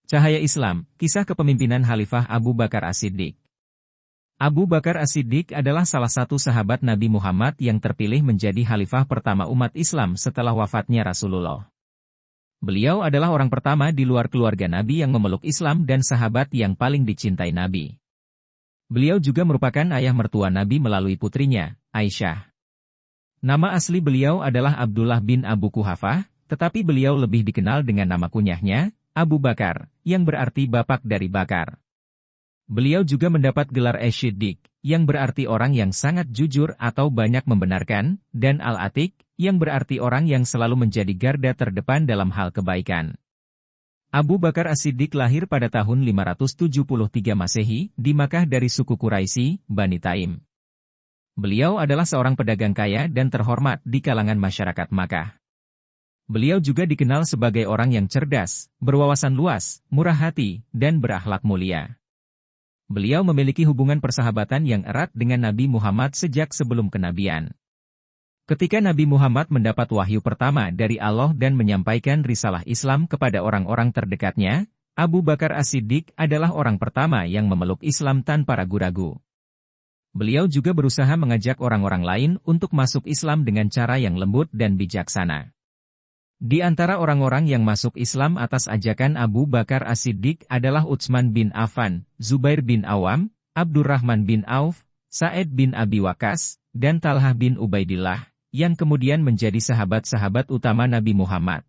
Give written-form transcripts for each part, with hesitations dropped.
Cahaya Islam, kisah kepemimpinan Khalifah Abu Bakar As-Siddiq. Abu Bakar As-Siddiq adalah salah satu sahabat Nabi Muhammad yang terpilih menjadi khalifah pertama umat Islam setelah wafatnya Rasulullah. Beliau adalah orang pertama di luar keluarga Nabi yang memeluk Islam dan sahabat yang paling dicintai Nabi. Beliau juga merupakan ayah mertua Nabi melalui putrinya, Aisyah. Nama asli beliau adalah Abdullah bin Abu Kuhafah, tetapi beliau lebih dikenal dengan nama kunyahnya, Abu Bakar, yang berarti bapak dari Bakar. Beliau juga mendapat gelar As-Siddiq, yang berarti orang yang sangat jujur atau banyak membenarkan, dan Al-Atiq, yang berarti orang yang selalu menjadi garda terdepan dalam hal kebaikan. Abu Bakar As-Siddiq lahir pada tahun 573 Masehi, di Makkah dari suku Quraisy, Bani Taim. Beliau adalah seorang pedagang kaya dan terhormat di kalangan masyarakat Makkah. Beliau juga dikenal sebagai orang yang cerdas, berwawasan luas, murah hati, dan berakhlak mulia. Beliau memiliki hubungan persahabatan yang erat dengan Nabi Muhammad sejak sebelum kenabian. Ketika Nabi Muhammad mendapat wahyu pertama dari Allah dan menyampaikan risalah Islam kepada orang-orang terdekatnya, Abu Bakar As-Siddiq adalah orang pertama yang memeluk Islam tanpa ragu-ragu. Beliau juga berusaha mengajak orang-orang lain untuk masuk Islam dengan cara yang lembut dan bijaksana. Di antara orang-orang yang masuk Islam atas ajakan Abu Bakar As-Siddiq adalah Utsman bin Affan, Zubair bin Awam, Abdurrahman bin Auf, Sa'id bin Abi Waqqas, dan Talhah bin Ubaidillah, yang kemudian menjadi sahabat-sahabat utama Nabi Muhammad.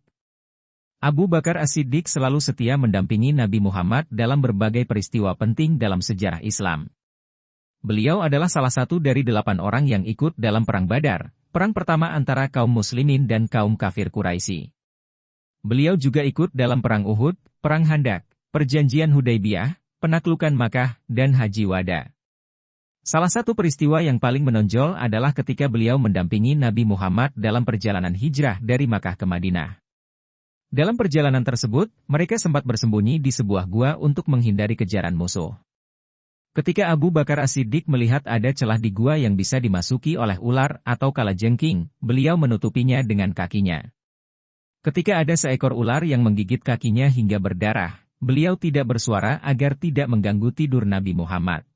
Abu Bakar As-Siddiq selalu setia mendampingi Nabi Muhammad dalam berbagai peristiwa penting dalam sejarah Islam. Beliau adalah salah satu dari 8 orang yang ikut dalam Perang Badar, perang pertama antara kaum muslimin dan kaum kafir Quraisy. Beliau juga ikut dalam Perang Uhud, Perang Handak, Perjanjian Hudaibiyah, Penaklukan Makkah, dan Haji Wada. Salah satu peristiwa yang paling menonjol adalah ketika beliau mendampingi Nabi Muhammad dalam perjalanan hijrah dari Makkah ke Madinah. Dalam perjalanan tersebut, mereka sempat bersembunyi di sebuah gua untuk menghindari kejaran musuh. Ketika Abu Bakar As-Siddiq melihat ada celah di gua yang bisa dimasuki oleh ular atau kalajengking, beliau menutupinya dengan kakinya. Ketika ada seekor ular yang menggigit kakinya hingga berdarah, beliau tidak bersuara agar tidak mengganggu tidur Nabi Muhammad.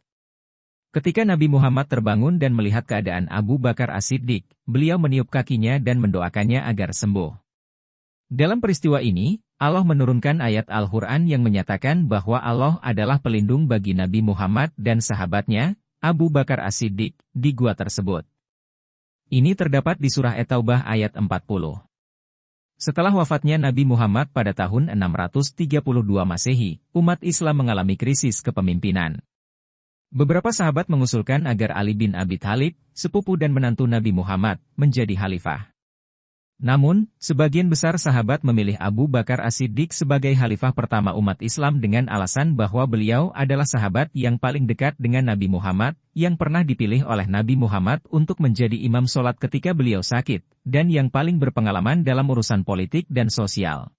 Ketika Nabi Muhammad terbangun dan melihat keadaan Abu Bakar As-Siddiq, beliau meniup kakinya dan mendoakannya agar sembuh. Dalam peristiwa ini, Allah menurunkan ayat Al-Quran yang menyatakan bahwa Allah adalah pelindung bagi Nabi Muhammad dan sahabatnya, Abu Bakar As-Siddiq, di gua tersebut. Ini terdapat di surah At-Taubah ayat 40. Setelah wafatnya Nabi Muhammad pada tahun 632 Masehi, umat Islam mengalami krisis kepemimpinan. Beberapa sahabat mengusulkan agar Ali bin Abi Thalib, sepupu dan menantu Nabi Muhammad, menjadi khalifah. Namun, sebagian besar sahabat memilih Abu Bakar As-Siddiq sebagai khalifah pertama umat Islam dengan alasan bahwa beliau adalah sahabat yang paling dekat dengan Nabi Muhammad, yang pernah dipilih oleh Nabi Muhammad untuk menjadi imam sholat ketika beliau sakit, dan yang paling berpengalaman dalam urusan politik dan sosial.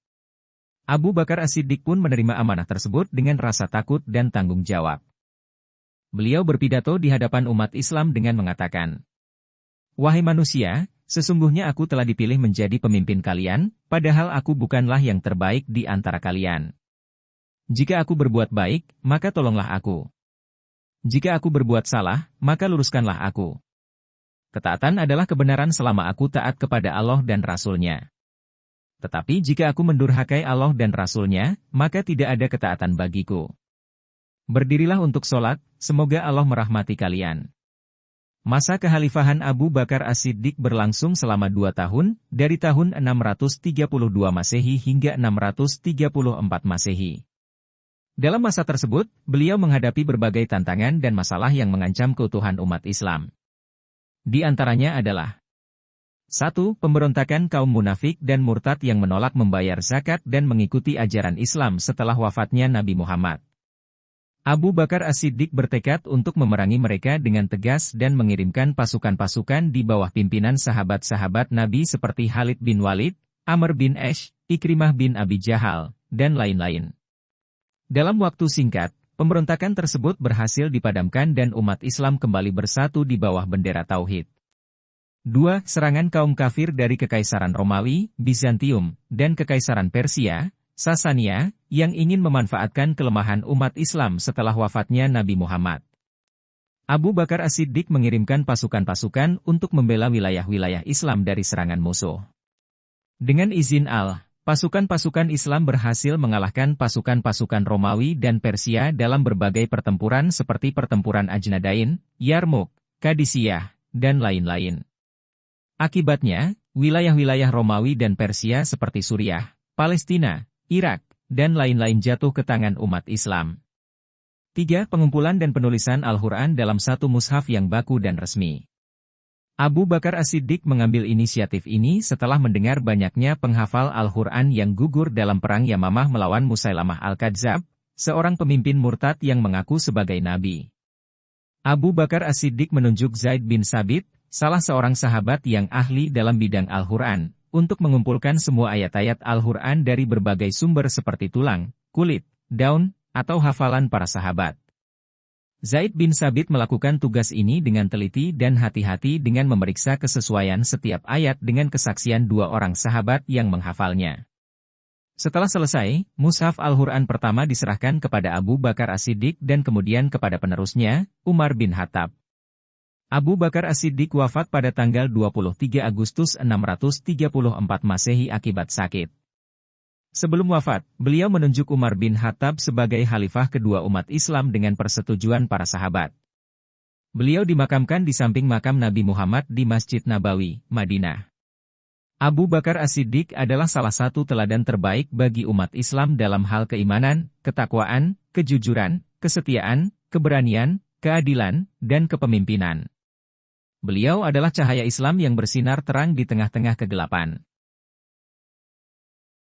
Abu Bakar As-Siddiq pun menerima amanah tersebut dengan rasa takut dan tanggung jawab. Beliau berpidato di hadapan umat Islam dengan mengatakan, "Wahai manusia, sesungguhnya aku telah dipilih menjadi pemimpin kalian, padahal aku bukanlah yang terbaik di antara kalian. Jika aku berbuat baik, maka tolonglah aku. Jika aku berbuat salah, maka luruskanlah aku. Ketaatan adalah kebenaran selama aku taat kepada Allah dan Rasul-Nya. Tetapi jika aku mendurhakai Allah dan Rasul-Nya, maka tidak ada ketaatan bagiku. Berdirilah untuk sholat, semoga Allah merahmati kalian." Masa kekhalifahan Abu Bakar As-Siddiq berlangsung selama 2 tahun, dari tahun 632 Masehi hingga 634 Masehi. Dalam masa tersebut, beliau menghadapi berbagai tantangan dan masalah yang mengancam keutuhan umat Islam. Di antaranya adalah 1. Pemberontakan kaum munafik dan murtad yang menolak membayar zakat dan mengikuti ajaran Islam setelah wafatnya Nabi Muhammad. Abu Bakar As-Siddiq bertekad untuk memerangi mereka dengan tegas dan mengirimkan pasukan-pasukan di bawah pimpinan sahabat-sahabat Nabi seperti Khalid bin Walid, Amr bin Ash, Ikrimah bin Abi Jahal, dan lain-lain. Dalam waktu singkat, pemberontakan tersebut berhasil dipadamkan dan umat Islam kembali bersatu di bawah bendera Tauhid. 2. Serangan kaum kafir dari Kekaisaran Romawi, Bizantium, dan Kekaisaran Persia, Sasania, yang ingin memanfaatkan kelemahan umat Islam setelah wafatnya Nabi Muhammad. Abu Bakar As-Siddiq mengirimkan pasukan-pasukan untuk membela wilayah-wilayah Islam dari serangan musuh. Dengan izin Allah, pasukan-pasukan Islam berhasil mengalahkan pasukan-pasukan Romawi dan Persia dalam berbagai pertempuran seperti pertempuran Ajnadain, Yarmuk, Qadisiyah, dan lain-lain. Akibatnya, wilayah-wilayah Romawi dan Persia seperti Suriah, Palestina, Irak, dan lain-lain jatuh ke tangan umat Islam. 3. Pengumpulan dan penulisan Al-Quran dalam satu mushaf yang baku dan resmi. Abu Bakar As-Siddiq mengambil inisiatif ini setelah mendengar banyaknya penghafal Al-Quran yang gugur dalam perang Yamamah melawan Musailamah Al-Kadzab, seorang pemimpin murtad yang mengaku sebagai nabi. Abu Bakar As-Siddiq menunjuk Zaid bin Sabit, salah seorang sahabat yang ahli dalam bidang Al-Quran, untuk mengumpulkan semua ayat-ayat Al-Quran dari berbagai sumber seperti tulang, kulit, daun, atau hafalan para sahabat. Zaid bin Sabit melakukan tugas ini dengan teliti dan hati-hati dengan memeriksa kesesuaian setiap ayat dengan kesaksian 2 orang sahabat yang menghafalnya. Setelah selesai, mushaf Al-Quran pertama diserahkan kepada Abu Bakar As-Siddiq dan kemudian kepada penerusnya, Umar bin Khattab. Abu Bakar As-Siddiq wafat pada tanggal 23 Agustus 634 Masehi akibat sakit. Sebelum wafat, beliau menunjuk Umar bin Khattab sebagai khalifah kedua umat Islam dengan persetujuan para sahabat. Beliau dimakamkan di samping makam Nabi Muhammad di Masjid Nabawi, Madinah. Abu Bakar As-Siddiq adalah salah satu teladan terbaik bagi umat Islam dalam hal keimanan, ketakwaan, kejujuran, kesetiaan, keberanian, keadilan, dan kepemimpinan. Beliau adalah cahaya Islam yang bersinar terang di tengah-tengah kegelapan.